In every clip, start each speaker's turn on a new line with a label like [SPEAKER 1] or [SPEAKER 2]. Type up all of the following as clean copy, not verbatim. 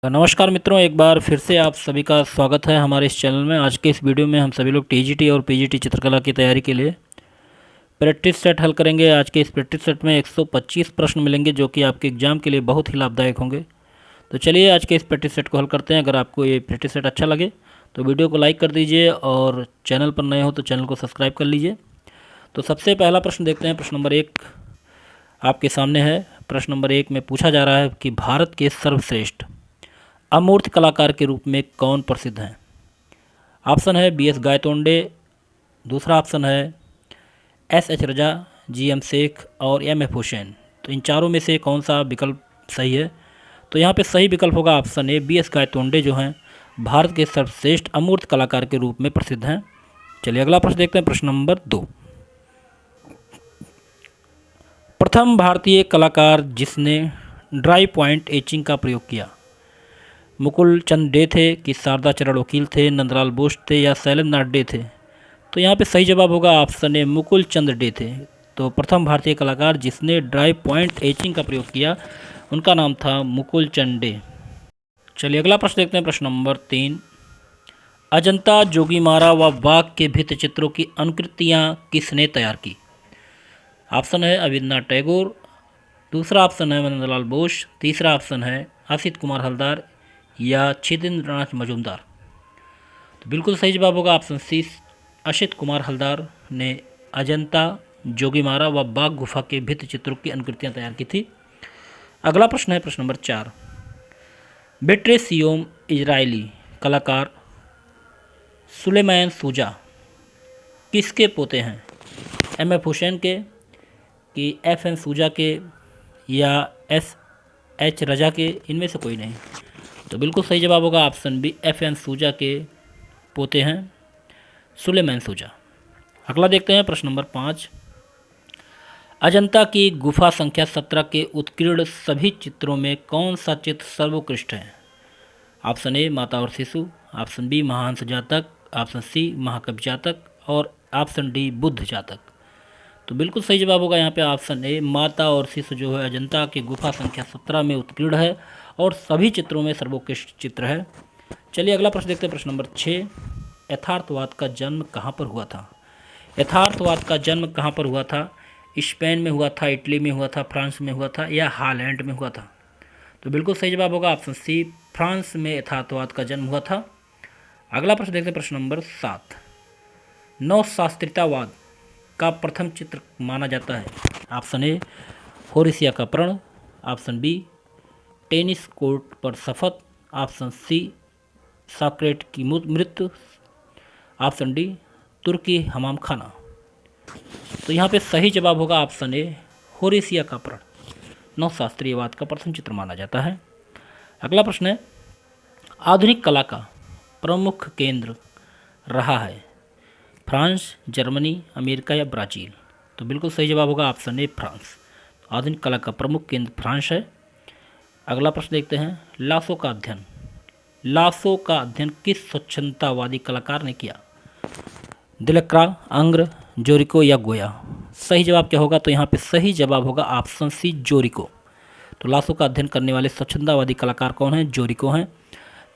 [SPEAKER 1] तो नमस्कार मित्रों, एक बार फिर से आप सभी का स्वागत है हमारे इस चैनल में। आज के इस वीडियो में हम सभी लोग टीजीटी और पीजीटी चित्रकला की तैयारी के लिए प्रैक्टिस सेट हल करेंगे। आज के इस प्रैक्टिस सेट में 125 प्रश्न मिलेंगे जो कि आपके एग्जाम के लिए बहुत ही लाभदायक होंगे। तो चलिए आज के इस प्रैक्टिस सेट को हल करते हैं। अगर आपको ये प्रैक्टिस सेट अच्छा लगे तो वीडियो को लाइक कर दीजिए और चैनल पर नए हो तो चैनल को सब्सक्राइब कर लीजिए। तो सबसे पहला प्रश्न देखते हैं। प्रश्न नंबर 1 आपके सामने है। प्रश्न नंबर 1 में पूछा जा रहा है कि भारत के सर्वश्रेष्ठ अमूर्त कलाकार के रूप में कौन प्रसिद्ध हैं। ऑप्शन है बी एस गायतोंडे, दूसरा ऑप्शन है एस एच रजा, जी एम शेख और एम एफ हुसैन। तो इन चारों में से कौन सा विकल्प सही है? तो यहाँ पे सही विकल्प होगा option A, B S Gaitonde जो हैं भारत के सर्वश्रेष्ठ अमूर्त कलाकार के रूप में प्रसिद्ध हैं। चलिए अगला प्रश्न देखते हैं। प्रश्न नंबर 2, प्रथम भारतीय कलाकार जिसने ड्राई पॉइंट एचिंग का प्रयोग किया, मुकुल चंद डे थे कि शारदा चरण वकील थे, नंदलाल बोस थे या शैलेंद्र नाथ डे थे? तो यहाँ पे सही जवाब होगा ऑप्शन ए, मुकुल चंद डे थे। तो प्रथम भारतीय कलाकार जिसने ड्राई पॉइंट एचिंग का प्रयोग किया उनका नाम था मुकुल चंद डे। चलिए अगला प्रश्न देखते हैं। प्रश्न नंबर 3, अजंता, जोगीमारा व बाघ के भित्ति चित्रों की अनुकृतियाँ किसने तैयार की? ऑप्शन है अविन्द्रनाथ टैगोर, दूसरा ऑप्शन है नंदलाल बोस, तीसरा ऑप्शन है असित कुमार हलदार या छेदेंद्र नाथ मजूमदार? तो बिल्कुल सही जवाब होगा ऑप्शन सी, असित कुमार हलदार ने अजंता, जोगीमारा व बाघ गुफा के भित्ति चित्रों की अनुकृतियां तैयार की थी। अगला प्रश्न है प्रश्न नंबर 4, बेट्रेसियोम इजरायली कलाकार सुलेमान सूजा किसके पोते हैं? एम एफ हुसैन के कि एफ एन सूजा के या एस एच रजा के? इनमें से कोई नहीं। तो बिल्कुल सही जवाब होगा ऑप्शन बी, एफ एन सूजा के पोते हैं सुलेमान सूजा। अगला देखते हैं प्रश्न नंबर 5, अजंता की गुफा संख्या 17 के उत्कीर्ण सभी चित्रों में कौन सा चित्र सर्वोत्कृष्ट है? ऑप्शन ए माता और शिशु, ऑप्शन बी महाहंस जातक, ऑप्शन सी महाकवि जातक और ऑप्शन डी बुद्ध जातक? तो बिल्कुल सही जवाब होगा यहाँ पे ऑप्शन ए, माता और शिशु जो है अजंता की गुफा संख्या 17 में उत्कीर्ण है और सभी चित्रों में सर्वोत्कृष्ट चित्र है। चलिए अगला प्रश्न देखते हैं। प्रश्न नंबर 6, यथार्थवाद का जन्म कहाँ पर हुआ था? यथार्थवाद का जन्म कहाँ पर हुआ था? स्पेन में हुआ था, इटली में हुआ था, फ्रांस में हुआ था या हॉलैंड में हुआ था? तो बिल्कुल सही जवाब होगा ऑप्शन सी, फ्रांस में यथार्थवाद का जन्म हुआ था। अगला प्रश्न देखते हैं। प्रश्न नंबर 7, नवशास्त्रीयतावाद का प्रथम चित्र माना जाता है? ऑप्शन ए होरेसिया का प्रण, ऑप्शन बी टेनिस कोर्ट पर शपथ, ऑप्शन सी सॉक्रेट की मृत्यु, ऑप्शन डी तुर्की हमाम खाना? तो यहाँ पे सही जवाब होगा ऑप्शन ए, होरेसिया का प्रण नवशास्त्रीयवाद का प्रथम चित्र माना जाता है। अगला प्रश्न है, आधुनिक कला का प्रमुख केंद्र रहा है फ्रांस, जर्मनी, अमेरिका या ब्राज़ील? तो बिल्कुल सही जवाब होगा ऑप्शन ए, फ्रांस। आधुनिक कला का प्रमुख केंद्र फ्रांस है। अगला प्रश्न देखते हैं, लाशों का अध्ययन, लाशों का अध्ययन किस स्वच्छंदतावादी कलाकार ने किया? दिलक्रा, अंग्र, जोरिको या गोया? सही जवाब क्या होगा? तो यहाँ पे सही जवाब होगा ऑप्शन सी, जोरिको। तो लाशों का अध्ययन करने वाले स्वच्छंदतावादी कलाकार कौन हैं? जोरिको हैं।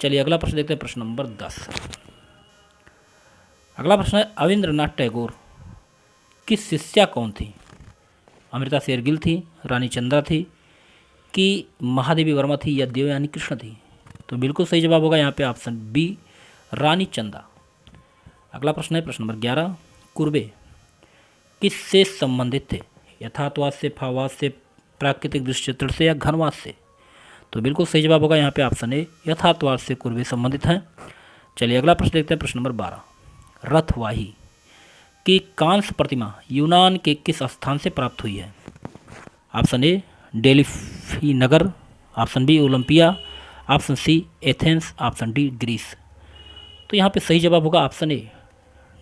[SPEAKER 1] चलिए अगला प्रश्न देखते हैं। प्रश्न नंबर 10, अगला प्रश्न है, अविन्द्रनाथ टैगोर की शिष्या कौन थी? अमृता शेरगिल थी, रानी चंद्रा थी कि महादेवी वर्मा थी या देवयानी कृष्ण थी? तो बिल्कुल सही जवाब होगा यहाँ पे ऑप्शन बी, रानी चंदा। अगला प्रश्न है प्रश्न नंबर 11, कुर्बे किससे संबंधित थे? यथार्थवाद से, भाववाद से, प्राकृतिक दृश्य चित्रण से या घनवाद से? तो बिल्कुल सही जवाब होगा यहाँ पे ऑप्शन ए, यथार्थवाद से कुर्बे संबंधित हैं। चलिए अगला प्रश्न देखते हैं। प्रश्न नंबर 12, रथवाही की कांस्य प्रतिमा यूनान के किस स्थान से प्राप्त हुई है? ऑप्शन ए डेल्फी नगर, option B Olympia, option C Athens, option D Greece? तो यहाँ पे सही जवाब होगा ऑप्शन ए,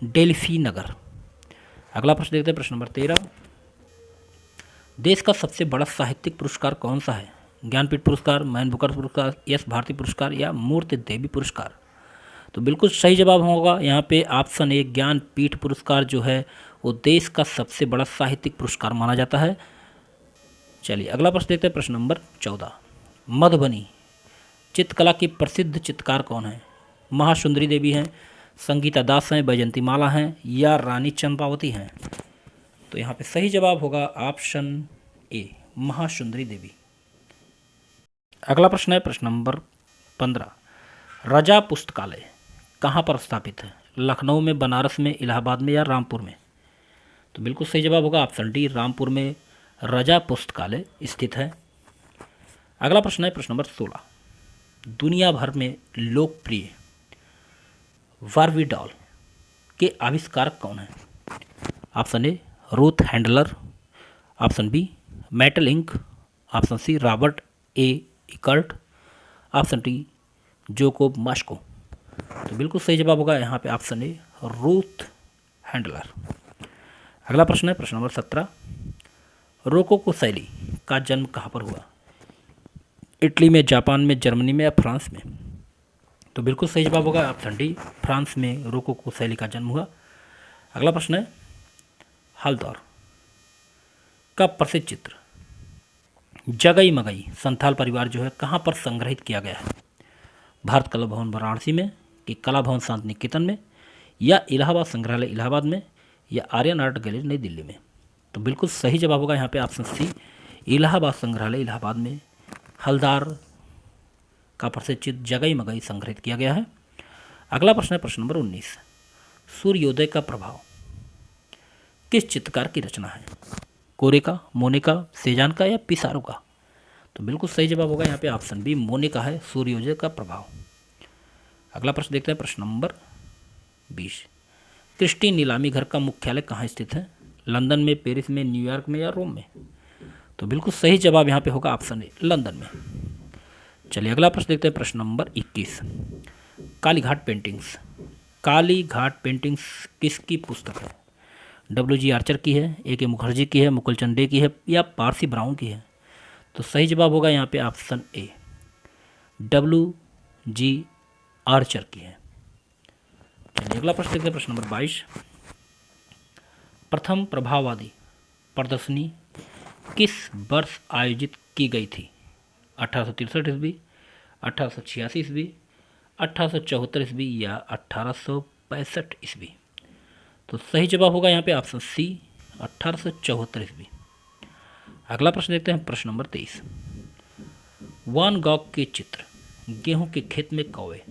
[SPEAKER 1] डेल्फी नगर। अगला प्रश्न देखते हैं। प्रश्न नंबर 13, देश का सबसे बड़ा साहित्यिक पुरस्कार कौन सा है? ज्ञानपीठ पुरस्कार, मैन बुकर पुरस्कार, यश भारती पुरस्कार या मूर्ति देवी पुरस्कार? तो बिल्कुल सही जवाब होगा यहाँ पे ऑप्शन ए, ज्ञानपीठ पुरस्कार जो है वो देश का सबसे बड़ा साहित्यिक पुरस्कार माना जाता है। चलिए अगला प्रश्न देखते हैं। प्रश्न नंबर 14, मधुबनी चित्रकला की प्रसिद्ध चित्रकार कौन है? महासुंदरी देवी हैं, संगीता दास हैं, बैजंती माला हैं या रानी चंपावती हैं? तो यहाँ पे सही जवाब होगा ऑप्शन ए, महासुंदरी देवी। अगला प्रश्न है प्रश्न नंबर 15। रजा पुस्तकालय कहाँ पर स्थापित है? लखनऊ में, बनारस में, इलाहाबाद में या रामपुर में? तो बिल्कुल सही जवाब होगा ऑप्शन डी, रामपुर में रजा पुस्तकालय स्थित है। अगला प्रश्न है प्रश्न नंबर 16। दुनिया भर में लोकप्रिय बार्बी डॉल के आविष्कारक कौन है? Option A Ruth Handler, option B Mattel Inc, option C Robert A Eckert, option D Jacob Moscow. तो बिल्कुल सही जवाब होगा यहाँ पे ऑप्शन ए रूथ हैंडलर। अगला प्रश्न है प्रश्न नंबर 17। रोकोको शैली का जन्म कहाँ पर हुआ? इटली में, जापान में, जर्मनी में या फ्रांस में? तो बिल्कुल सही जवाब होगा ऑप्शन डी, फ्रांस में रोकोको शैली का जन्म हुआ। अगला प्रश्न है हल्दौर का प्रसिद्ध चित्र जगई मगई संथाल परिवार जो है कहाँ पर संग्रहित किया गया है? भारत कला भवन वाराणसी में, कि कला भवन शांत निकेतन में या इलाहाबाद संग्रहालय इलाहाबाद में या आर्यन आर्ट गैलरी नई दिल्ली में? तो बिल्कुल सही जवाब होगा यहाँ पे ऑप्शन सी, इलाहाबाद संग्रहालय इलाहाबाद में हल्दौर का प्रसिद्ध चित्र जगई मगई संग्रहित किया गया है। अगला प्रश्न है प्रश्न नंबर 19। सूर्योदय का प्रभाव किस चित्रकार की रचना है? कोरे का, मोने का, सेजान का या पिसारो का? तो बिल्कुल सही जवाब होगा यहाँ पे ऑप्शन बी, मोने का है सूर्योदय का प्रभाव। अगला प्रश्न देखते हैं प्रश्न नंबर 20। क्रिस्टी नीलामी घर का मुख्यालय कहाँ स्थित है? लंदन में, पेरिस में, न्यूयॉर्क में या रोम में? तो बिल्कुल सही जवाब यहाँ पे होगा ऑप्शन ए, लंदन में। चलिए अगला प्रश्न देखते हैं प्रश्न number 21। Kalighat paintings, Kali Ghat paintings किसकी पुस्तक है? WG आर्चर की है, AK मुखर्जी की है, मुकुल चंद डे की है या पारसी ब्राउन की है? तो सही जवाब होगा यहाँ पे ऑप्शन ए, WG आर्चर की है। चलिए अगला प्रश्न देखते हैं प्रश्न नंबर 22। प्रथम प्रभाववादी प्रदर्शनी किस वर्ष आयोजित की गई थी? 1863 ईस्वी, 1886 ईस्वी, 1874 ईस्वी या 1865 ईस्वी? तो सही जवाब होगा यहाँ पे ऑप्शन सी, 1874 ईस्वी। अगला प्रश्न देखते हैं प्रश्न नंबर 23। वान गॉग के चित्र गेहूं के खेत में कौवे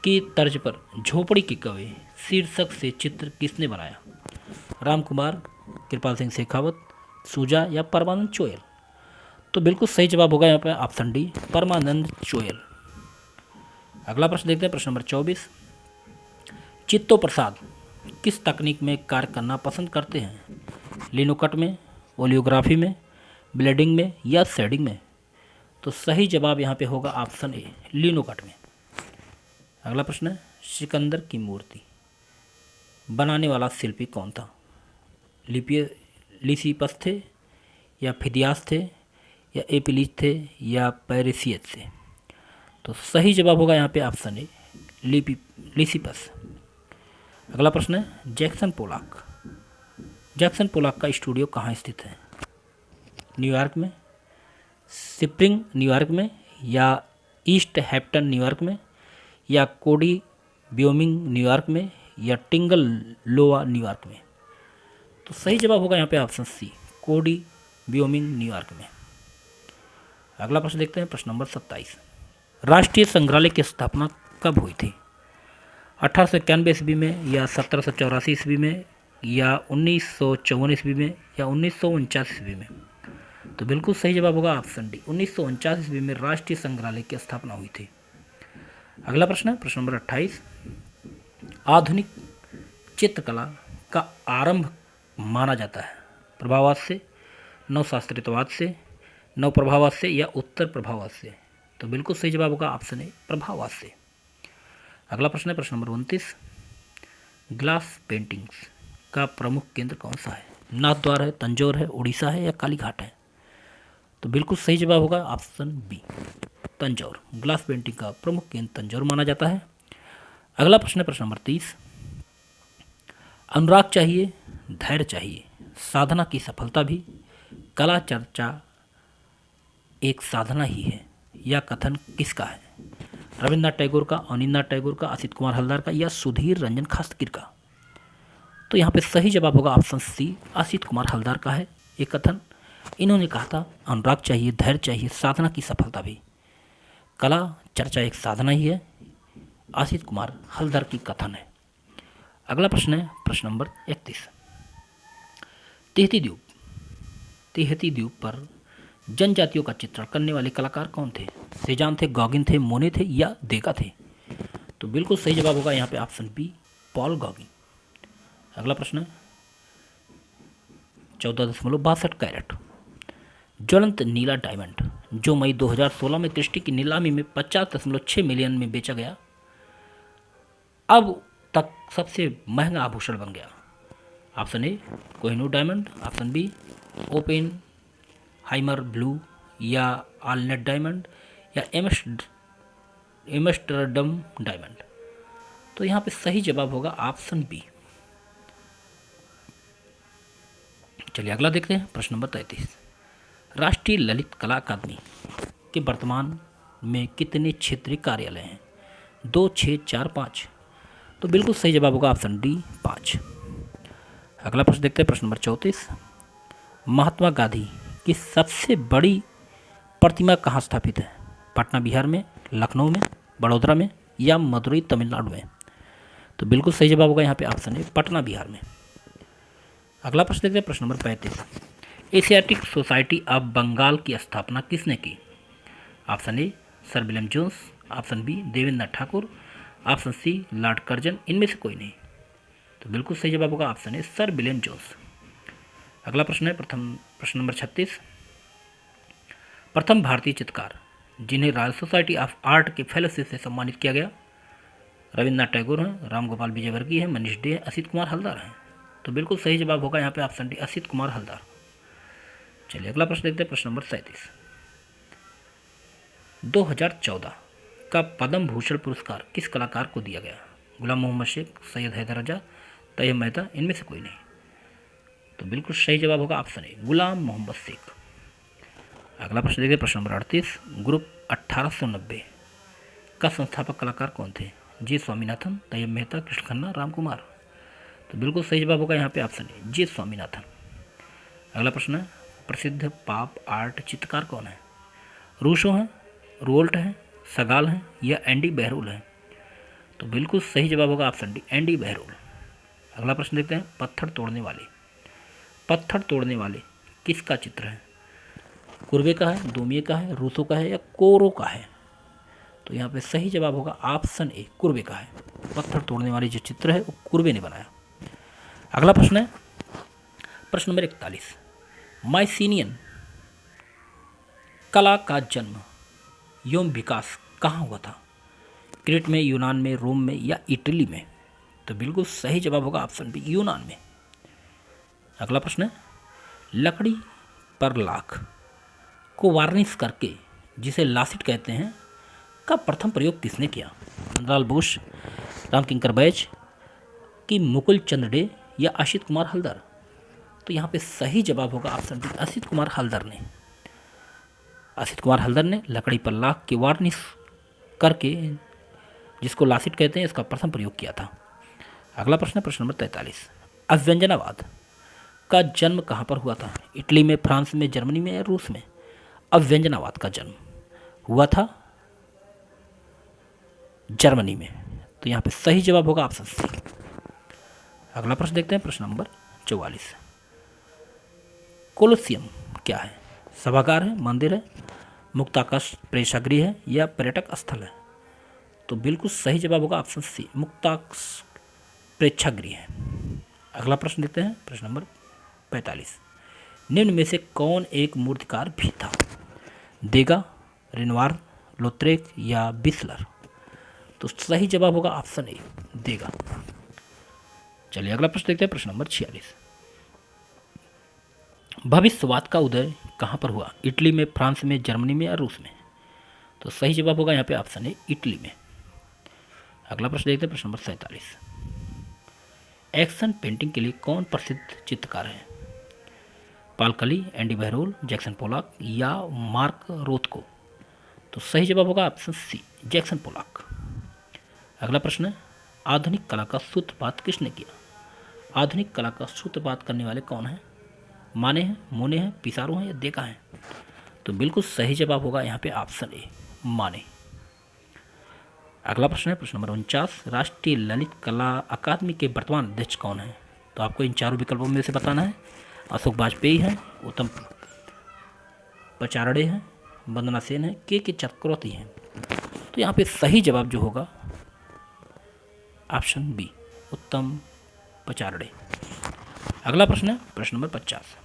[SPEAKER 1] की तर्ज पर झोपड़ी के कौवे शीर्षक से चित्र किसने बनाया? रामकुमार, कृपाल सिंह शेखावत, सूजा या परमानंद चोयल? तो बिल्कुल सही जवाब होगा यहाँ पे ऑप्शन डी, परमानंद चोयल। अगला प्रश्न देखते हैं प्रश्न नंबर 24। चित्तो प्रसाद किस तकनीक में कार्य करना पसंद करते हैं? लिनोकट में, ओलियोग्राफी में, ब्लेडिंग में या शेडिंग में? तो सही जवाब यहाँ पे होगा ऑप्शन ए, लिनोकट में। अगला प्रश्न है सिकंदर की मूर्ति बनाने वाला शिल्पी कौन था? लिसिपस थे या फिदियास थे या एपिलीज थे या पैरिसियस थे? तो सही जवाब होगा यहाँ पे ऑप्शन ए, लिसिपस। अगला प्रश्न है जैक्सन पोलाक, जैक्सन पोलाक का स्टूडियो कहाँ स्थित है? न्यूयॉर्क में, स्प्रिंग न्यूयॉर्क में या ईस्ट हैम्पटन न्यूयॉर्क में या कोडी ब्योमिंग न्यूयॉर्क में या टिंगल लोआ न्यूयॉर्क में? तो सही जवाब होगा यहाँ पे ऑप्शन सी, कोडी ब्योमिंग न्यूयॉर्क में। अगला प्रश्न देखते हैं प्रश्न नंबर 27। राष्ट्रीय संग्रहालय की स्थापना कब हुई थी? 1891 ईस्वी में या 1784 ईस्वी में या 1954 ईस्वी में या 1949 ईस्वी में? तो बिल्कुल सही जवाब होगा ऑप्शन डी, 1949 ईस्वी में राष्ट्रीय संग्रहालय की स्थापना हुई थी। अगला प्रश्न है प्रश्न नंबर 28। आधुनिक चित्रकला का आरंभ माना जाता है प्रभाववाद से, नवशास्त्रीयवाद से, नव प्रभाववाद से या उत्तर प्रभाववाद से? तो बिल्कुल सही जवाब होगा ऑप्शन ए, प्रभाववाद से। अगला प्रश्न है प्रश्न नंबर 29। ग्लास पेंटिंग्स का प्रमुख केंद्र कौन सा है? नाथद्वार है, तंजौर है, उड़ीसा है या कालीघाट है? तो बिल्कुल सही जवाब होगा option B, Tanjore. Glass painting का प्रमुख केंद्र तंजौर माना जाता है। अगला प्रश्न है प्रश्न नंबर 30। अनुराग चाहिए, धैर्य चाहिए, साधना की सफलता भी, कला चर्चा एक साधना ही है, यह कथन किसका है? रविन्द्रनाथ टैगोर का, अवनींद्रनाथ टैगोर का, असित कुमार हलदर का या सुधीर रंजन खासकीर का? तो यहाँ पे सही जवाब होगा ऑप्शन सी, असित कुमार हलदर का है ये कथन। इन्होंने कहा था अनुराग चाहिए, धैर्य चाहिए, साधना की सफलता भी। कला चर्चा एक साधना ही है, असित कुमार हलदर की कथन है। अगला प्रश्न है प्रश्न नंबर 31। तिहती द्वीप पर जनजातियों का चित्रण करने वाले कलाकार कौन थे? सेजान थे, गॉगिन थे, मोने थे या देगा थे? तो बिल्कुल सही जवाब होगा यहाँ पे ऑप्शन बी, पॉल गॉगिन। अगला प्रश्न है 14.62 कैरेट ज्वलंत नीला डायमंड जो मई 2016 में क्रिस्टी की नीलामी में 50.6 मिलियन में बेचा गया, अब तक सबसे महंगा आभूषण बन गया। Option A Kohinoor diamond, option B Oppenheimer blue या आलनेट डायमंड या एम्स्टर्डम डायमंड। तो यहाँ पे सही जवाब होगा ऑप्शन बी। चलिए अगला देखते हैं प्रश्न नंबर 33। राष्ट्रीय ललित कला अकादमी के वर्तमान में कितने क्षेत्रीय कार्यालय हैं? 2, 6, 4, 5? तो बिल्कुल सही जवाब होगा ऑप्शन डी, 5। अगला प्रश्न देखते हैं प्रश्न नंबर 34। महात्मा गांधी की सबसे बड़ी प्रतिमा कहाँ स्थापित है? पटना बिहार में, लखनऊ में, बड़ौदा में या मदुरई तमिलनाडु में? तो बिल्कुल सही जवाब होगा यहाँ पे ऑप्शन है, पटना बिहार में। अगला प्रश्न देखते हैं प्रश्न number 35। Asiatic Society of Bengal की स्थापना किसने की? Option A sir William Jones, option B Devendra Thakur, option C lord Curzon, इनमें से कोई नहीं। तो बिल्कुल सही जवाब होगा option A sir William Jones. अगला प्रश्न है प्रश्न नंबर 36। प्रथम भारतीय चित्रकार जिन्हें रॉयल सोसाइटी ऑफ आर्ट के फेलोशिप से सम्मानित किया गया, रविन्द्रनाथ टैगोर हैं, राम गोपाल विजयवर्गीय हैं, मनीष डे, असित कुमार हलदर हैं। तो बिल्कुल सही जवाब होगा यहाँ पे ऑप्शन डी, असित कुमार हलदर। चलिए अगला प्रश्न देखते हैं प्रश्न नंबर 37। 2014 का पद्म भूषण पुरस्कार किस कलाकार को दिया गया? गुलाम मोहम्मद शेख, सैयद हैदर रजा, तैयब मेहता, इनमें से कोई नहीं। तो बिल्कुल सही जवाब होगा ऑप्शन ए, गुलाम मोहम्मद शेख। अगला प्रश्न देखिए प्रश्न नंबर 38। ग्रुप 1890 का संस्थापक कलाकार कौन थे? जी स्वामीनाथन, तैयब मेहता, कृष्ण खन्ना, राम कुमार। तो बिल्कुल सही जवाब होगा यहाँ पे ऑप्शन ए, जी स्वामीनाथन। अगला प्रश्न है प्रसिद्ध पॉप आर्ट चित्रकार कौन है? रूसो हैं, रोल्ट हैं, सगाल हैं या एंडी बहरोल हैं? तो बिल्कुल सही जवाब होगा ऑप्शन डी, एंडी बहरोल। अगला प्रश्न देखते हैं पत्थर तोड़ने वाले किसका चित्र है? कुर्बे का है, डोमिये का है, रूसो का है या कोरो का है? तो यहाँ पे सही जवाब होगा ऑप्शन ए, कुर्बे का है। पत्थर तोड़ने वाली जो चित्र है वो कुर्बे ने बनाया। अगला प्रश्न है प्रश्न नंबर 41। माइसीनियन कला का जन्म एवं विकास कहाँ हुआ था? क्रीट में, यूनान में, रोम में या इटली में? तो बिल्कुल सही जवाब होगा ऑप्शन बी, यूनान में। अगला प्रश्न है लकड़ी पर लाख को वार्निश करके जिसे लासिट कहते हैं का प्रथम प्रयोग किसने किया? नंदलाल बोस, रामकिंकर बैज की मुकुल चंद्र डे या असित कुमार हलदर? तो यहाँ पे सही जवाब होगा ऑप्शन डी, असित कुमार हलदर ने। असित कुमार हलदर ने लकड़ी पर लाख की वार्निश करके जिसको लासिट कहते हैं इसका प्रथम प्रयोग किया था। अगला प्रश्न है प्रश्न नंबर 43। अव्यंजनावाद का जन्म कहाँ पर हुआ था? इटली में, फ्रांस में, जर्मनी में या रूस में? अव्यंजनावाद का जन्म हुआ था जर्मनी में। तो यहाँ पे सही जवाब होगा ऑप्शन सी। अगला प्रश्न देखते हैं प्रश्न नंबर 44। कोलोसियम क्या है? सभागार है, मंदिर है, मुक्ताकाश प्रेक्षागृह है या पर्यटक स्थल है? तो बिल्कुल सही जवाब होगा ऑप्शन सी, मुक्ताकाश प्रेक्षागृह है। अगला प्रश्न देखते हैं प्रश्न नंबर 45। निम्न में से कौन एक मूर्तिकार भी था? देगा, रेनवार, लोत्रेक या बिस्लर? तो सही जवाब होगा ऑप्शन ए, देगा। चलिए अगला प्रश्न देखते हैं प्रश्न नंबर 46। भविष्यवाद का उदय कहाँ पर हुआ? इटली में, फ्रांस में, जर्मनी में या रूस में? तो सही जवाब होगा यहाँ पे ऑप्शन ए, इटली में। अगला प्रश्न देखते हैं प्रश्न नंबर 47। एक्शन पेंटिंग के लिए कौन प्रसिद्ध चित्रकार है? पाल कली, एंडी बहरोल, जैक्सन पोलॉक या मार्क रोथको? तो सही जवाब होगा ऑप्शन सी, जैक्सन पोलॉक। अगला प्रश्न है, आधुनिक कला का सूत्रपात किसने किया? आधुनिक कला का सूत्रपात करने वाले कौन हैं? माने हैं, मोने हैं, पिसारो हैं या देखा है? तो बिल्कुल सही जवाब होगा यहाँ पे ऑप्शन ए, माने। अगला प्रश्न है प्रश्न नंबर 49, राष्ट्रीय ललित कला अकादमी के वर्तमान अध्यक्ष कौन है? तो आपको इन चारों विकल्पों में से बताना है। अशोक वाजपेयी हैं, उत्तम पचारड़े हैं, वंदना सेन है, के चक्रवर्ती हैं। तो यहाँ पे सही जवाब जो होगा ऑप्शन बी, उत्तम पचारड़े। अगला प्रश्न है प्रश्न नंबर 50,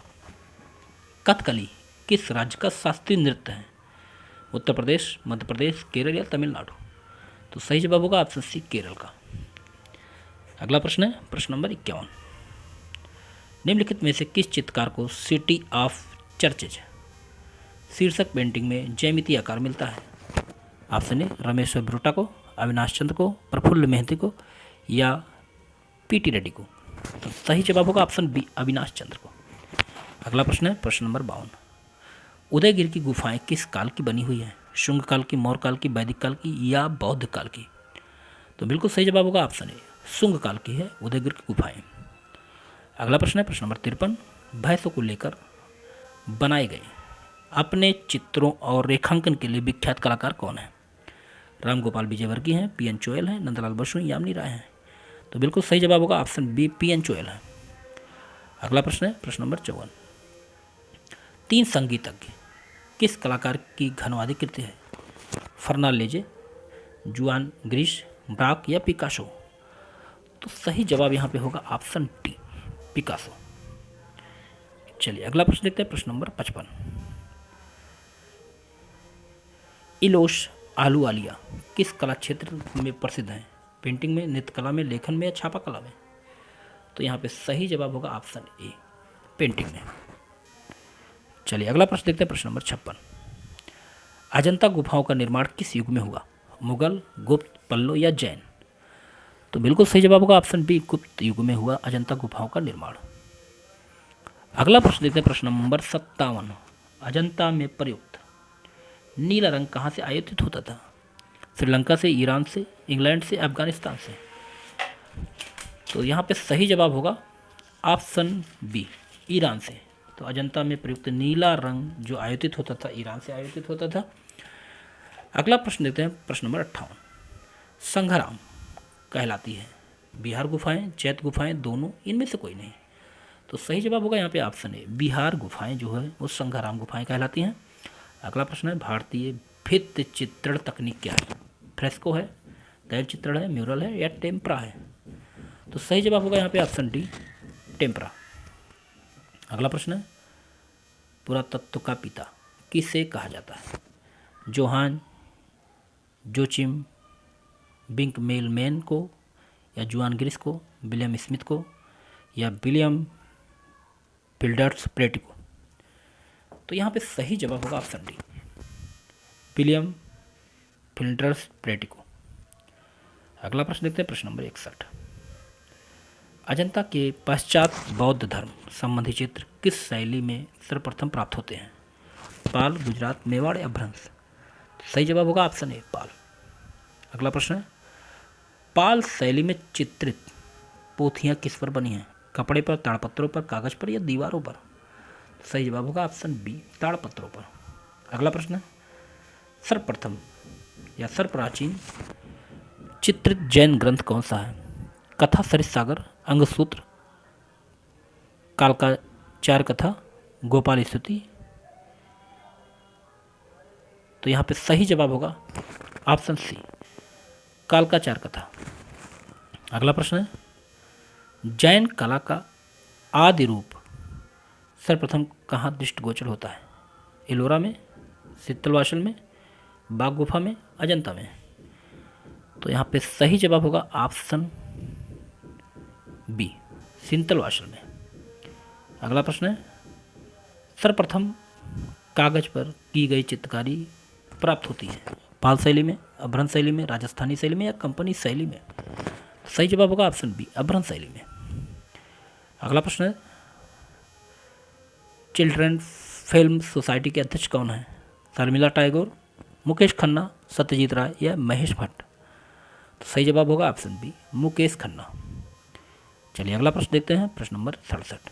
[SPEAKER 1] कथकली किस राज्य का शास्त्रीय नृत्य है? उत्तर प्रदेश, मध्य प्रदेश, केरल या तमिलनाडु? तो सही जवाब होगा ऑप्शन सी, केरल का। अगला प्रश्न है प्रश्न नंबर 51, निम्नलिखित में से किस चित्रकार को सिटी ऑफ चर्चेज शीर्षक पेंटिंग में ज्यामितीय आकार मिलता है? ऑप्शन ए, रमेश्वर ब्रोटा को, अविनाश चंद्र को, प्रफुल्ल मेहती को या पीटी रेड्डी को? तो सही जवाब होगा ऑप्शन बी, अविनाश चंद्र को। अगला प्रश्न है प्रश्न नंबर 52, उदयगिरि की गुफाएं किस काल की बनी हुई है? शुंग काल की, मौर्य काल की, वैदिक काल की या बौद्ध काल की? तो बिल्कुल सही जवाब होगा ऑप्शन ए, शुंग काल की है उदयगिरि की गुफाएं। अगला प्रश्न है प्रश्न नंबर 53, भैंसों को लेकर बनाए गए अपने चित्रों और रेखांकन के लिए विख्यात कलाकार कौन है? रामगोपाल विजयवर्गीय हैं, पीएन चोयल हैं, नंदलाल बसु, यामिनी राय हैं? तो बिल्कुल सही जवाब होगा ऑप्शन बी, पीएन चोयल है। अगला प्रश्न है प्रश्न नंबर 54, तीन संगीतज्ञ किस कलाकार की घनवादी कृति है? फर्नाल लेजे, जुआन ग्रिश, ब्राक या पिकासो? तो सही जवाब यहाँ पे होगा ऑप्शन डी, पिकासो। चलिए अगला प्रश्न देखते हैं प्रश्न नंबर 55, इलोश आलूवालिया किस कला क्षेत्र में प्रसिद्ध है? पेंटिंग में, नृत्य कला में, लेखन में या छापा कला में? तो यहाँ पे सही जवाब होगा ऑप्शन ए, पेंटिंग में। चलिए अगला प्रश्न देखते हैं प्रश्न नंबर 56, अजंता गुफाओं का निर्माण किस युग में हुआ? मुगल, गुप्त, पल्लो या जैन? तो बिल्कुल सही जवाब होगा ऑप्शन बी, गुप्त युग में हुआ अजंता गुफाओं का निर्माण। अगला प्रश्न देखते हैं प्रश्न नंबर 57, अजंता में प्रयुक्त नीला रंग कहाँ से आयातित होता था? श्रीलंका से, ईरान से, इंग्लैंड से, अफगानिस्तान से? तो यहाँ पे सही जवाब होगा ऑप्शन बी, ईरान से। तो अजंता में प्रयुक्त नीला रंग जो आयातित होता था, ईरान से आयातित होता था। अगला प्रश्न देखते हैं प्रश्न नंबर 58, संघराम कहलाती है बिहार गुफाएं, चैत गुफाएं, दोनों, इनमें से कोई नहीं? तो सही जवाब होगा यहाँ पे ऑप्शन ए, बिहार गुफाएं जो है वो संघराम गुफाएं कहलाती हैं। अगला प्रश्न है, भारतीय भित्ति चित्रण तकनीक क्या है? फ्रेस्को है, तैल चित्रण है, म्यूरल है या टेम्परा है? तो सही जवाब होगा यहाँ पे ऑप्शन डी, टेम्परा। अगला प्रश्न है, पुरातत्व का पिता किसे कहा जाता है? जोहान जोचिम बिंकमेलमैन को या जुआन ग्रिश को, विलियम स्मिथ को या विलियम पिल्डर्स प्रेटी को? तो यहाँ पे सही जवाब होगा option D, William fielders pretty को। अगला प्रश्न देखते हैं प्रश्न नंबर 61, अजंता के पश्चात बौद्ध धर्म संबंधी चित्र किस शैली में सर्वप्रथम प्राप्त होते हैं? पाल, गुजरात, मेवाड़ या भ्रंश? सही जवाब होगा ऑप्शन ए, पाल। अगला प्रश्न है, पाल शैली में चित्रित पोथियाँ किस पर बनी हैं? कपड़े पर, ताड़पत्रों पर, कागज पर या दीवारों पर? सही जवाब होगा ऑप्शन बी, ताड़पत्रों पर। अगला प्रश्न है, सर्वप्रथम या सर्वप्राचीन चित्रित जैन ग्रंथ कौन सा है? कथा सरित सागर, अंगसूत्र, कालकाचार्य कथा, गोपाल स्तुति? तो यहाँ पे सही जवाब होगा ऑप्शन सी, कालकाचार्य कथा। अगला प्रश्न है, जैन कला का आदि रूप सर्वप्रथम कहाँ दृष्टिगोचर होता है? एलोरा में, सित्तलवासल में, बाग गुफा में, अजंता में? तो यहाँ पे सही जवाब होगा ऑप्शन बी, सिंतलवासल में। अगला प्रश्न है, सर्वप्रथम कागज पर की गई चित्रकारी प्राप्त होती है? पाल शैली में, अभ्रंश शैली में, राजस्थानी शैली में या कंपनी शैली में? सही जवाब होगा ऑप्शन बी, अभ्रंश शैली में। अगला प्रश्न है, चिल्ड्रन फिल्म सोसाइटी के अध्यक्ष कौन है? शर्मिला टैगोर, मुकेश खन्ना, सत्यजीत राय या महेश भट्ट? तो सही जवाब होगा ऑप्शन बी, मुकेश खन्ना। चलिए अगला प्रश्न देखते हैं, प्रश्न नंबर 67।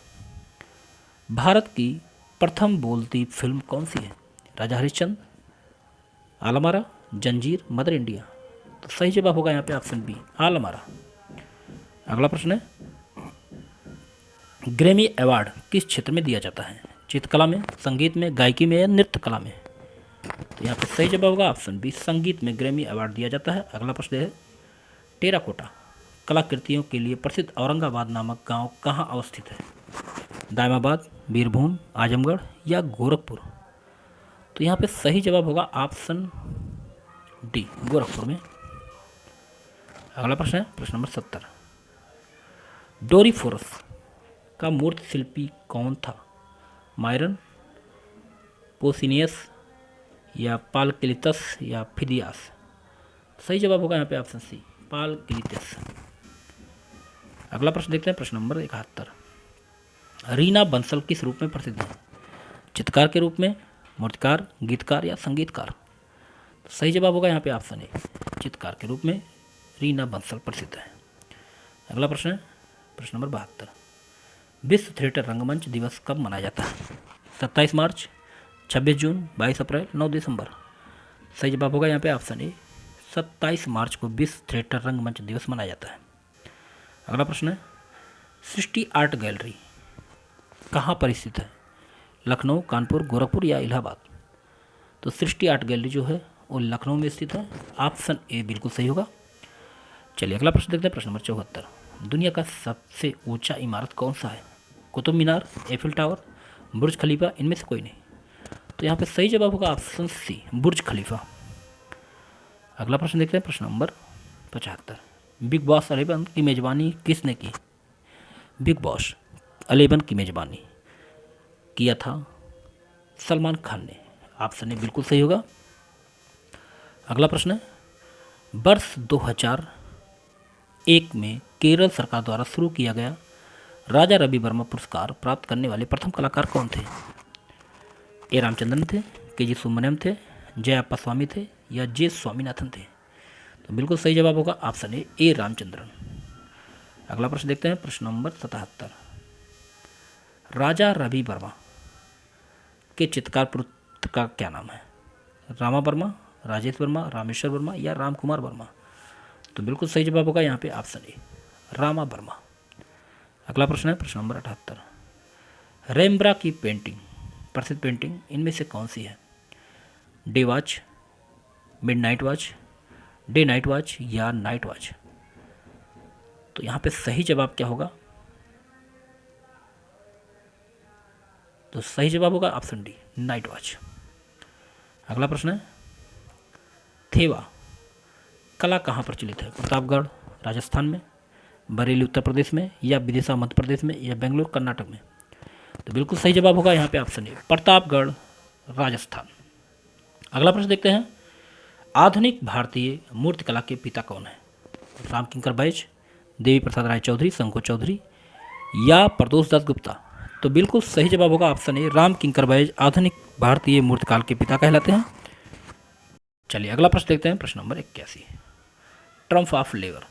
[SPEAKER 1] भारत की प्रथम बोलती फिल्म कौन सी है? राजा हरिश्चंद्र, आलमारा, जंजीर, मदर इंडिया? तो सही जवाब होगा यहाँ पे ऑप्शन बी, आलमारा। अगला प्रश्न है, ग्रैमी अवार्ड किस क्षेत्र में दिया जाता है? चित्रकला में, संगीत में, गायकी में या नृत्य कला में? तो यहाँ पे सही जवाब होगा ऑप्शन बी, संगीत में ग्रैमी अवार्ड दिया जाता है। अगला प्रश्न है, टेराकोटा कलाकृतियों के लिए प्रसिद्ध औरंगाबाद नामक गांव कहाँ अवस्थित है? दायमाबाद, बीरभूम, आजमगढ़ या गोरखपुर? तो यहाँ पे सही जवाब होगा ऑप्शन डी, गोरखपुर में। अगला प्रश्न है प्रश्न नंबर 70। डोरीफोरस का मूर्ति शिल्पी कौन था? मायरन, पोसिनियस या पालक्लितस या फिदियास? सही जवाब होगा यहाँ पे ऑप्शन सी, पालक्लितस। अगला प्रश्न देखते हैं प्रश्न नंबर 71। रीना बंसल किस रूप में प्रसिद्ध है? चित्रकार के रूप में, मूर्तिकार, गीतकार या संगीतकार? तो सही जवाब होगा यहाँ पे ऑप्शन ए, चित्रकार के रूप में रीना बंसल प्रसिद्ध है। अगला प्रश्न है प्रश्न नंबर 72। विश्व थिएटर रंगमंच दिवस कब मनाया जाता है? 27 मार्च, 26 जून, 22 अप्रैल, 9 दिसंबर? सही जवाब होगा यहाँ पे ऑप्शन ए, 27 मार्च को विश्व थिएटर रंगमंच दिवस मनाया जाता है। अगला प्रश्न है, सृष्टि आर्ट गैलरी कहाँ पर स्थित है? लखनऊ, कानपुर, गोरखपुर या इलाहाबाद? तो सृष्टि आर्ट गैलरी जो है वो लखनऊ में स्थित है। ऑप्शन ए बिल्कुल सही होगा। चलिए अगला प्रश्न देखते हैं प्रश्न नंबर 74। दुनिया का सबसे ऊंचा इमारत कौन सा है? कुतुब मीनार, एफिल टावर, बुर्ज खलीफा, इनमें से कोई नहीं? तो यहाँ पे सही जवाब होगा ऑप्शन सी, बुर्ज खलीफा। अगला प्रश्न देखते हैं प्रश्न नंबर 75। बिग बॉस 11 की मेजबानी किसने की? बिग बॉस 11 की मेजबानी किया था सलमान खान ने। ऑप्शन ए बिल्कुल सही होगा। अगला प्रश्न है, वर्ष 2001 में केरल सरकार द्वारा शुरू किया गया राजा रवि वर्मा पुरस्कार प्राप्त करने वाले प्रथम कलाकार कौन थे? ए रामचंद्रन थे, के जी सुब्रमण्यम थे, जयाप्पा स्वामी थे या जे स्वामीनाथन थे? तो बिल्कुल सही जवाब होगा ऑप्शन ए रामचंद्रन। अगला प्रश्न देखते हैं प्रश्न नंबर 77। राजा रवि वर्मा के चित्रकार पुत्र का क्या नाम है? रामा वर्मा, राजेश वर्मा, रामेश्वर वर्मा या राम कुमार वर्मा? तो बिल्कुल सही जवाब होगा यहाँ पे ऑप्शन ए, रामा वर्मा। अगला प्रश्न है प्रश्न नंबर 78। रेम्ब्रा की पेंटिंग, प्रसिद्ध पेंटिंग इनमें से कौन सी है? Day watch, midnight watch, day night watch या नाइट वॉच? तो यहाँ पे सही जवाब क्या होगा? तो सही जवाब होगा ऑप्शन डी, नाइट वॉच। अगला प्रश्न है, थेवा कला कहाँ प्रचलित है? प्रतापगढ़ राजस्थान में, बरेली उत्तर प्रदेश में या विदिशा मध्य प्रदेश में या बेंगलुरु कर्नाटक में? तो बिल्कुल सही जवाब होगा यहाँ पे ऑप्शन ए, प्रतापगढ़ राजस्थान। अगला प्रश्न देखते हैं, आधुनिक भारतीय मूर्तिकला के पिता कौन है? रामकिंकर बैज, देवी प्रसाद राय चौधरी, शंकर चौधरी या प्रदोष दास गुप्ता? तो बिल्कुल सही जवाब होगा ऑप्शन ए, रामकिंकर बैज आधुनिक भारतीय मूर्तिकाल के पिता कहलाते हैं। चलिए अगला प्रश्न देखते हैं प्रश्न नंबर 81। ट्रम्प ऑफ लेबर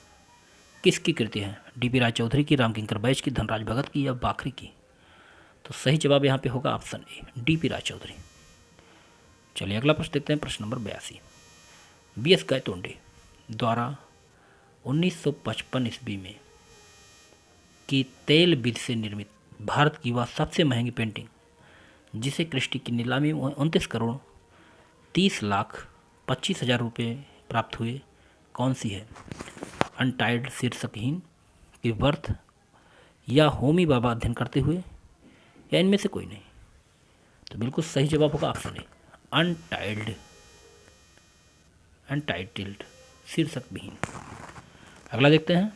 [SPEAKER 1] किसकी कृति है? डीपी राय चौधरी की, रामकिंकर बैज की, धनराज भगत की या बाखरी की? तो सही जवाब यहाँ पे होगा ऑप्शन ए, डीपी राय चौधरी। चलिए अगला प्रश्न देखते हैं प्रश्न नंबर 82। बीएस गायतोंडे द्वारा 1955 ईस्वी में की तेल बीज से निर्मित भारत की वह सबसे महंगी पेंटिंग जिसे क्रिस्टी की नीलामी में 29 करोड़ 30 लाख 25 हज़ार रुपये प्राप्त हुए, कौन सी है? अनटाइड शीर्षकहीन, की वर्थ या होमी बाबा अध्ययन करते हुए या इनमें से कोई नहीं? तो बिल्कुल सही जवाब होगा ऑप्शन ए, अनटाइटल्ड शीर्षक विहीन। अगला देखते हैं,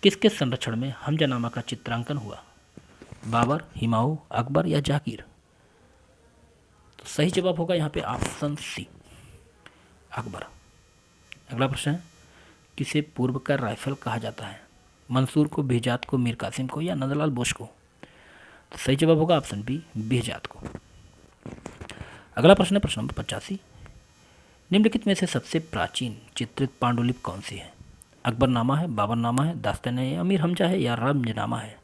[SPEAKER 1] किसके संरक्षण में हमजानामा का चित्रांकन हुआ? बाबर, हुमायूं, अकबर या जाकिर? तो सही जवाब होगा यहाँ पे ऑप्शन सी, अकबर। अगला प्रश्न है, किसे पूर्व का राइफल कहा जाता है? मंसूर को, बेहजात को, मीर कासिम को या नंदलाल बोस को? तो सही जवाब होगा ऑप्शन बी, बेहजात को। अगला प्रश्न है प्रश्न नंबर 85। निम्नलिखित में से सबसे प्राचीन चित्रित पांडुलिपि कौन सी है? अकबरनामा है, बाबरनामा है, दास्तान अमीर हमजा है या रमजनामा है?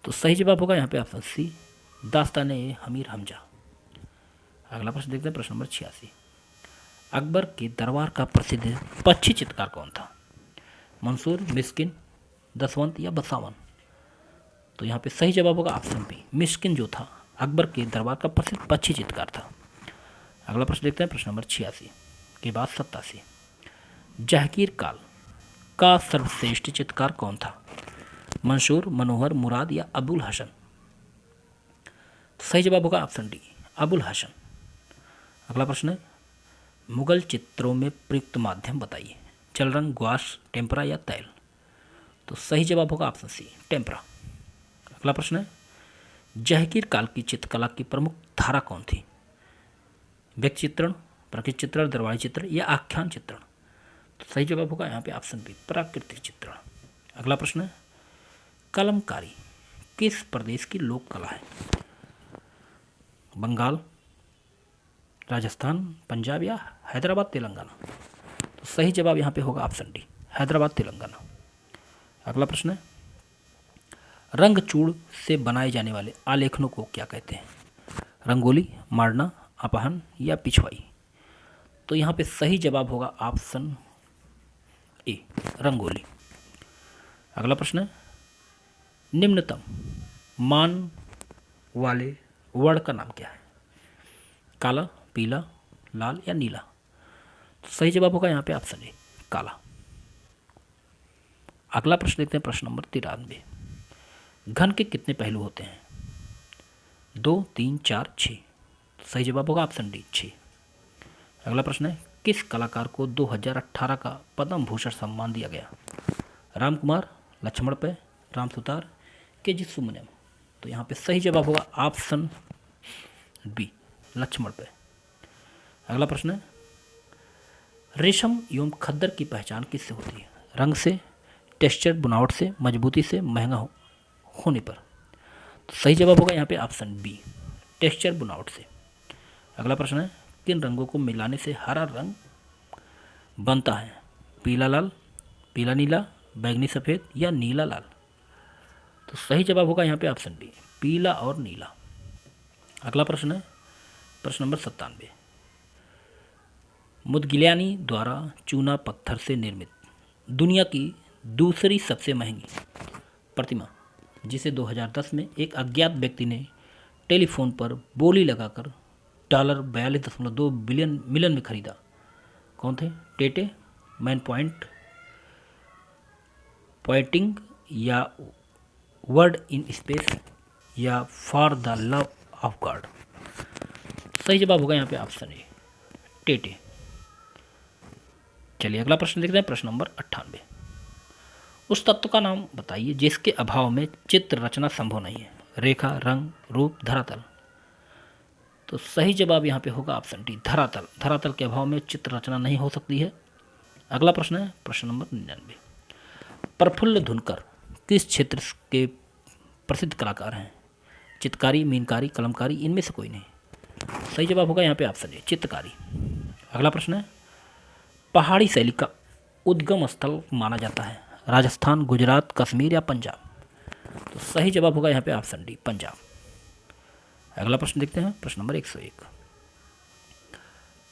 [SPEAKER 1] तो सही जवाब होगा यहाँ पे ऑप्शन सी, दास्तान अमीर हमजा। अगला प्रश्न देखते हैं, प्रश्न नंबर 86। अकबर के दरबार का प्रसिद्ध पक्षी चित्रकार कौन था? मंसूर, मिस्किन, दसवंत या बसावन? तो यहाँ पे सही जवाब होगा ऑप्शन बी, मिस्किन जो था अकबर के दरबार का प्रसिद्ध पक्षी चित्रकार था। अगला प्रश्न देखते हैं, प्रश्न नंबर 86 के बाद 87। जहांगीर काल का सर्वश्रेष्ठ चित्रकार कौन था? मंसूर, मनोहर, मुराद या अबुल हसन? सही जवाब होगा ऑप्शन डी, अबुल हसन। अगला प्रश्न है, मुगल चित्रों में प्रयुक्त माध्यम बताइए। जल रंग, ग्वाश, टेम्परा या तैल? तो सही जवाब होगा ऑप्शन सी, टेम्परा। अगला प्रश्न है, जहांगीर काल की चित्रकला की प्रमुख धारा कौन थी? व्यक्ति चित्रण, प्रकृति चित्रण, दरबारी चित्रण या आख्यान चित्रण? तो सही जवाब होगा यहाँ पे ऑप्शन बी, प्राकृतिक चित्रण। अगला प्रश्न है, कलमकारी किस प्रदेश की लोक कला है? बंगाल, राजस्थान, पंजाब या हैदराबाद, तेलंगाना? तो सही जवाब यहाँ पे होगा ऑप्शन डी, हैदराबाद, तेलंगाना। अगला प्रश्न है, रंगचूड़ से बनाए जाने वाले आलेखनों को क्या कहते हैं? रंगोली, मारना, अपहन या पिछवाई? तो यहाँ पे सही जवाब होगा ऑप्शन ए, रंगोली। अगला प्रश्न है, निम्नतम मान वाले वर्ण का नाम क्या है? काला, पीला, लाल या नीला? तो सही जवाब होगा यहाँ पे ऑप्शन ए, काला। अगला प्रश्न देखते हैं, प्रश्न नंबर 93। घन के कितने पहलू होते हैं? 2, 3, 4, 6? सही जवाब होगा ऑप्शन डी, 6। अगला प्रश्न है, किस कलाकार को 2018 का पद्म भूषण सम्मान दिया गया? राम कुमार, लक्ष्मण पै, राम सुतार, के जी सुब्रमण्यम? तो यहाँ पे सही जवाब होगा ऑप्शन बी, लक्ष्मण पै। अगला प्रश्न है, रेशम एवं खद्दर की पहचान किससे होती है? रंग से, टेक्सचर, बनावट से, मजबूती से, महंगा होने पर? तो सही जवाब होगा यहाँ पे ऑप्शन बी, टेक्सचर, बनावट से। अगला प्रश्न है, किन रंगों को मिलाने से हरा रंग बनता है? पीला लाल, पीला नीला, बैंगनी सफ़ेद या नीला लाल? तो सही जवाब होगा यहाँ पे ऑप्शन बी, पीला और नीला। अगला प्रश्न है, प्रश्न नंबर 97। मुदगिल्यानी द्वारा चूना पत्थर से निर्मित दुनिया की दूसरी सबसे महंगी प्रतिमा, जिसे 2010 में एक अज्ञात व्यक्ति ने टेलीफोन पर बोली लगाकर $42.2 मिलियन में खरीदा, कौन थे? टेटे, मैन पॉइंटिंग या वर्ड इन स्पेस या for the love of God? सही जवाब होगा यहाँ पे ऑप्शन ए, टेटे। चलिए अगला प्रश्न देखते हैं, प्रश्न नंबर 98। उस तत्व का नाम बताइए जिसके अभाव में चित्र रचना संभव नहीं है। रेखा, रंग, रूप, धरातल? तो सही जवाब यहाँ पे होगा ऑप्शन डी, धरातल। धरातल के अभाव में चित्र रचना नहीं हो सकती है। अगला प्रश्न है, प्रश्न नंबर 99। प्रफुल्ल धुनकर किस क्षेत्र के प्रसिद्ध कलाकार हैं? चित्रकारी, मीनकारी, कलमकारी, इनमें से कोई नहीं? सही जवाब होगा यहाँ पे ऑप्शन ए, चित्रकारी। अगला प्रश्न है, पहाड़ी शैली का उद्गम स्थल माना जाता है राजस्थान, गुजरात, कश्मीर या पंजाब? तो सही जवाब होगा यहाँ पे ऑप्शन डी, पंजाब। अगला प्रश्न देखते हैं, प्रश्न नंबर 101।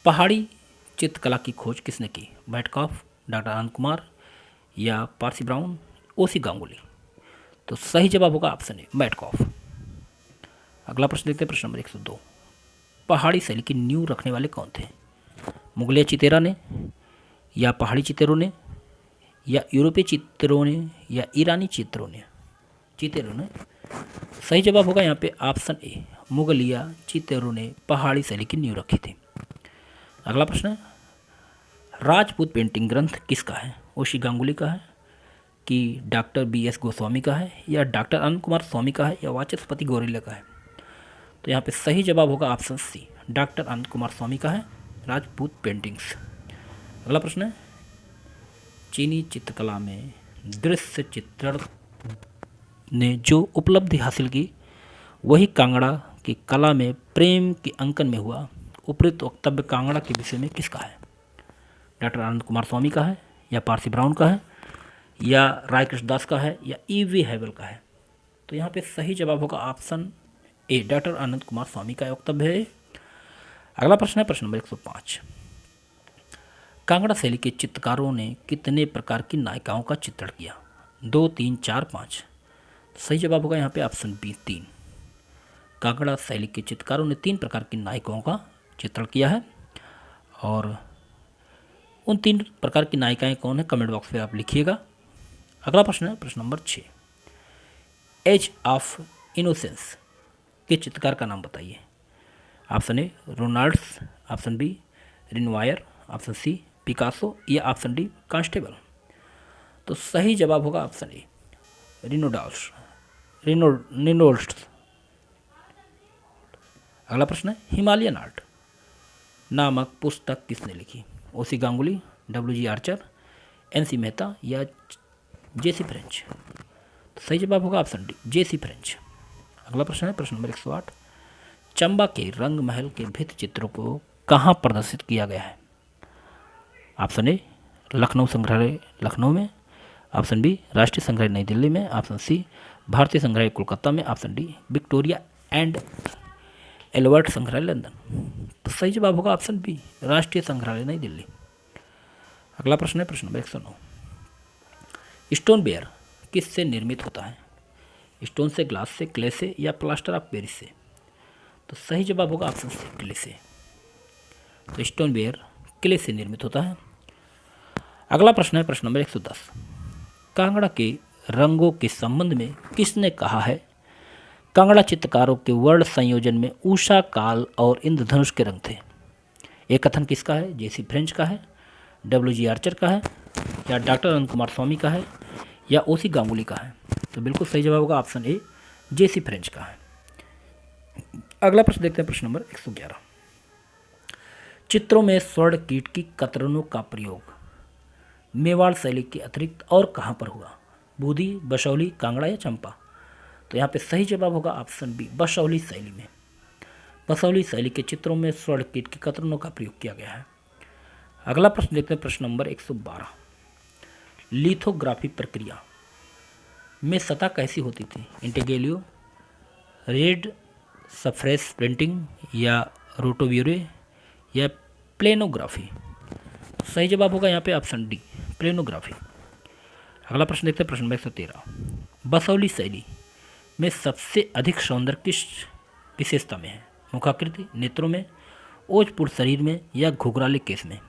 [SPEAKER 1] पहाड़ी चित्रकला की खोज किसने की? बैटकॉफ, डॉक्टर आनंद कुमार या पारसी ब्राउन, ओसी गांगुली? तो सही जवाब होगा ऑप्शन ए, बैटकॉफ। अगला प्रश्न देखते हैं, प्रश्न नंबर 102। पहाड़ी शैली की नींव रखने वाले कौन थे? मुगलिया चितेरा ने या पहाड़ी चितेरों ने या यूरोपीय चित्रों ने या ईरानी चित्रों ने? सही जवाब होगा यहाँ पे ऑप्शन ए, मुगलिया चित्रों ने पहाड़ी शैली की नींव रखी थी। अगला प्रश्न है, राजपूत पेंटिंग ग्रंथ किसका है? ओशी गांगुली का है कि डॉक्टर BS गोस्वामी का है या डॉक्टर आनंद कुमार स्वामी का है या वाचस्पति गोरिल्ला का है? तो यहाँ पे सही जवाब होगा ऑप्शन सी, डॉक्टर आनंद कुमार स्वामी का है राजपूत पेंटिंग्स। अगला प्रश्न है, चीनी चित्रकला में दृश्य चित्रण ने जो उपलब्धि हासिल की वही कांगड़ा की कला में प्रेम के अंकन में हुआ, उपयुक्त वक्तव्य कांगड़ा के विषय में किसका है? डॉक्टर आनंद कुमार स्वामी का है, या पारसी ब्राउन का है, या राय कृष्ण दास का है, या ईवी हैवल का है? तो यहाँ पे सही जवाब होगा ऑप्शन ए, डॉक्टर आनंद कुमार स्वामी का वक्तव्य है। अगला प्रश्न है प्रश्न नंबर 105। कांगड़ा शैली के चित्रकारों ने कितने प्रकार की नायिकाओं का चित्रण किया? 2, 3, 4, 5। सही जवाब होगा यहाँ पे ऑप्शन बी, 3। कांगड़ा शैली के चित्रकारों ने 3 प्रकार की नायिकाओं का चित्रण किया है। और उन 3 प्रकार की नायिकाएं कौन है, कमेंट बॉक्स में आप लिखिएगा। अगला प्रश्न है प्रश्न नंबर 6। एज ऑफ इनोसेंस के चित्रकार का नाम बताइए। Option A Reynolds, option B Renoir, option C Picasso, या ऑप्शन डी कांस्टेबल। तो सही जवाब होगा ऑप्शन ए रिनोल्ड्स। अगला प्रश्न है हिमालयन आर्ट नामक पुस्तक किसने लिखी? O C Ganguly, W G. Archer, N C. Mehta, या जे.सी. फ्रेंच। तो सही जवाब होगा ऑप्शन डी, जे.सी. फ्रेंच। अगला प्रश्न है प्रश्न नंबर 108। चंबा के रंग महल के भित्ति चित्रों को कहाँ प्रदर्शित किया गया है? ऑप्शन ए लखनऊ संग्रहालय लखनऊ में, ऑप्शन बी राष्ट्रीय संग्रहालय नई दिल्ली में, ऑप्शन सी भारतीय संग्रहालय कोलकाता में, option D Victoria and Albert संग्रहालय लंदन। तो सही जवाब होगा ऑप्शन बी राष्ट्रीय संग्रहालय नई दिल्ली। अगला प्रश्न है प्रश्न नंबर 109। स्टोन बेयर किससे निर्मित होता है? स्टोन से, ग्लास से, क्ले से, या प्लास्टर ऑफ पेरिस से? तो सही जवाब होगा ऑप्शन सी क्ले से। तो स्टोन बेयर क्ले से निर्मित होता है। अगला प्रश्न है प्रश्न नंबर 110। कांगड़ा के रंगों के संबंध में किसने कहा है? कांगड़ा चित्रकारों के वर्ण संयोजन में उषा काल और इंद्रधनुष के रंग थे। ये कथन किसका है? जे.सी. फ्रेंच का है, डब्ल्यू.जी. आर्चर का है, या डॉक्टर आनंद कुमार स्वामी का है, या ओसी गांगुली का है? तो बिल्कुल सही जवाब होगा ऑप्शन ए, जे.सी. फ्रेंच का है। अगला प्रश्न देखते हैं प्रश्न नंबर 111। चित्रों में स्वर्ण कीट की कतरनों का प्रयोग मेवाड़ शैली के अतिरिक्त और कहाँ पर हुआ? बूंदी, बसौली, कांगड़ा, या चंपा? तो यहाँ पे सही जवाब होगा ऑप्शन बी बसौली शैली में। बसौली शैली के चित्रों में स्वर्ण कीट की कतरनों का प्रयोग किया गया है। अगला प्रश्न देखते हैं प्रश्न नंबर 112। लिथोग्राफी प्रक्रिया में सतह कैसी होती थी? इंटेग्रेलियो, रेड सफरेस प्रिंटिंग, या रोटोव्यूरे, या प्लेनोग्राफी? सही जवाब होगा यहाँ पे ऑप्शन डी प्लेनोग्राफी। अगला प्रश्न देखते हैं प्रश्न नंबर 113। बसौली शैली में सबसे अधिक सौंदर्य किस विशेषता में है? मुखाकृति, नेत्रों में, ओजपूर्ण शरीर में, या घुघराले केस में?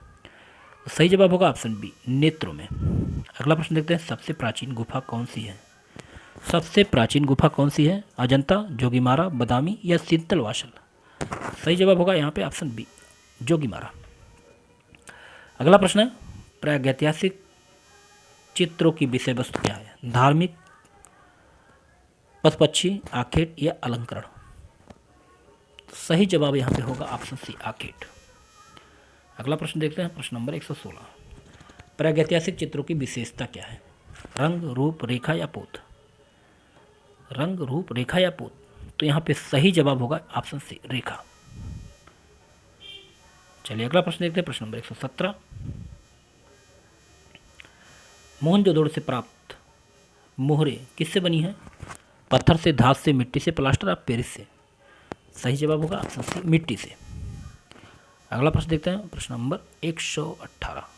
[SPEAKER 1] तो सही जवाब होगा ऑप्शन बी नेत्रों में। अगला प्रश्न देखते हैं सबसे प्राचीन गुफा कौन सी है? सबसे प्राचीन गुफा कौन सी है? अजंता, जोगीमारा, बदामी, या सिंतलवासल? सही जवाब होगा यहाँ पे ऑप्शन बी जोगीमारा। अगला प्रश्न है प्रागैतिहासिक चित्रों की विषय वस्तु क्या है? धार्मिक, पशु-पक्षी, आखेट, या अलंकरण? सही जवाब यहाँ पे होगा ऑप्शन सी आखेट। अगला प्रश्न देखते हैं प्रश्न नंबर 116। प्रागैतिहासिक चित्रों की विशेषता क्या है? रंग, रूप, रेखा, या पोत? रंग, रूप, रेखा, या पोत? तो यहाँ पे सही जवाब होगा ऑप्शन सी रेखा। चलिए अगला प्रश्न देखते हैं प्रश्न नंबर 117। मोहनजोदड़ो से प्राप्त मोहरे किससे बनी है? पत्थर से, धात से, मिट्टी से, प्लास्टर ऑफ पेरिस से? सही जवाब होगा ऑप्शन सी मिट्टी से। अगला प्रश्न देखते हैं प्रश्न नंबर 118।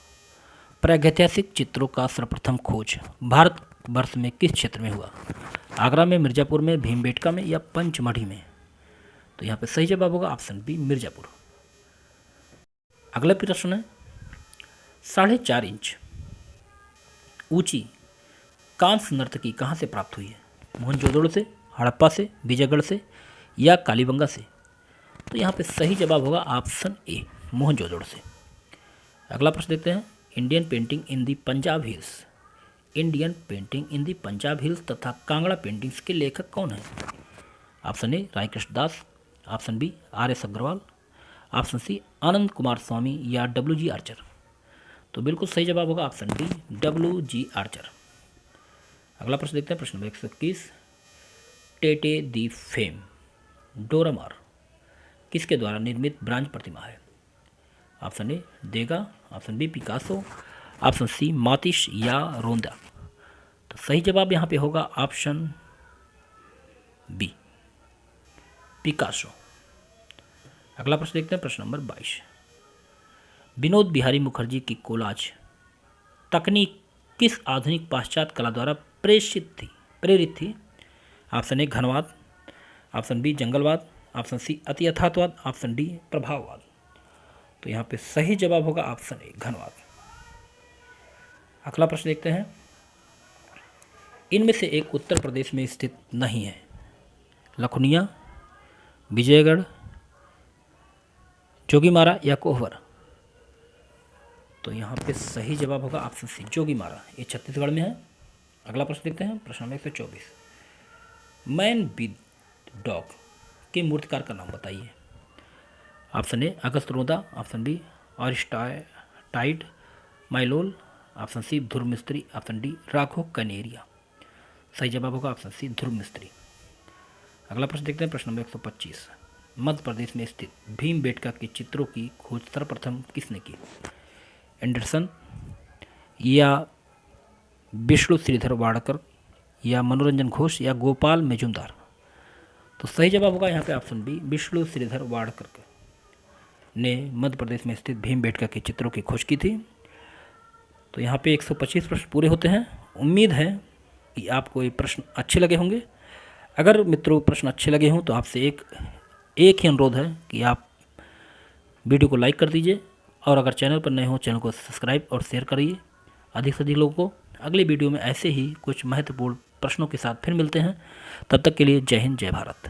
[SPEAKER 1] प्रागैतिहासिक चित्रों का सर्वप्रथम खोज भारत वर्ष में किस क्षेत्र में हुआ? आगरा में, मिर्जापुर में, भीमबेटका में, या पंचमढ़ी में? तो यहाँ पे सही जवाब होगा ऑप्शन बी मिर्जापुर। अगला प्रश्न है 4.5 इंच ऊंची कांस्य नर्तकी कहाँ से प्राप्त हुई है? मोहनजोदड़ो से, हड़प्पा से, विजयगढ़ से, या कालीबंगा से? तो यहाँ पे सही जवाब होगा ऑप्शन ए मोहनजोदड़ो से। अगला प्रश्न देखते हैं Indian painting in the Punjab hills. Indian painting in the Punjab hills तथा कांगड़ा पेंटिंग्स के लेखक कौन है? Option A Rai Krishna Das, option B R S. Agrawal, option C Anand Kumar Swamy, या डब्ल्यू.जी. आर्चर? तो बिल्कुल सही जवाब होगा ऑप्शन डी डब्ल्यू.जी. आर्चर। अगला प्रश्न देखते हैं प्रश्न number 121। Tete de femme Dora Maar किसके द्वारा निर्मित ब्रांज प्रतिमा है? Option A Degas, option B Picasso, option C Matisse या रोंदा। तो सही जवाब यहाँ पे होगा ऑप्शन बी पिकासो। अगला प्रश्न देखते हैं, प्रश्न नंबर 22। विनोद बिहारी मुखर्जी की कोलाज तकनीक किस आधुनिक पाश्चात्य कला द्वारा प्रेरित थी? ऑप्शन ए घनवाद, ऑप्शन बी जंगलवाद, ऑप्शन सी अति यथार्थवाद, ऑप्शन डी प्रभाववाद। तो यहाँ पे सही जवाब होगा ऑप्शन ए घनवाद। अगला प्रश्न देखते हैं, इनमें से एक उत्तर प्रदेश में स्थित नहीं है, लखनिया, विजयगढ़, जोगीमारा या कोहबर। तो यहाँ पे सही जवाब होगा ऑप्शन सी जोगीमारा, ये छत्तीसगढ़ में है। अगला प्रश्न देखते हैं, प्रश्न नंबर 124। मैन विद डॉग के मूर्तिकार का नाम बताइए। ऑप्शन ए अगस्त रोदा, ऑप्शन बी अरिस्टाइड माइलोल, ऑप्शन सी ध्रुव मिस्त्री, ऑप्शन डी राघो कनेरिया। सही जवाब होगा ऑप्शन सी ध्रुव मिस्त्री। अगला प्रश्न देखते हैं, प्रश्न नंबर 125। मध्य प्रदेश में स्थित भीमबेटका के चित्रों की खोज सर्वप्रथम किसने की? एंडरसन या विष्णु श्रीधर वाड़कर या मनोरंजन घोष या गोपाल मेजुमदार। तो सही जवाब होगा यहाँ पे ऑप्शन बी विष्णु श्रीधर वाड़कर ने मध्य प्रदेश में स्थित भीमबेटका के चित्रों की खोज की थी। तो यहाँ पे 125 प्रश्न पूरे होते हैं। उम्मीद है कि आपको ये प्रश्न अच्छे लगे होंगे। अगर मित्रों प्रश्न अच्छे लगे हों तो आपसे एक ही अनुरोध है कि आप वीडियो को लाइक कर दीजिए, और अगर चैनल पर नए हो चैनल को सब्सक्राइब और शेयर करिए अधिक से अधिक लोगों को। अगली वीडियो में ऐसे ही कुछ महत्वपूर्ण प्रश्नों के साथ फिर मिलते हैं। तब तक के लिए जय हिंद, जय भारत।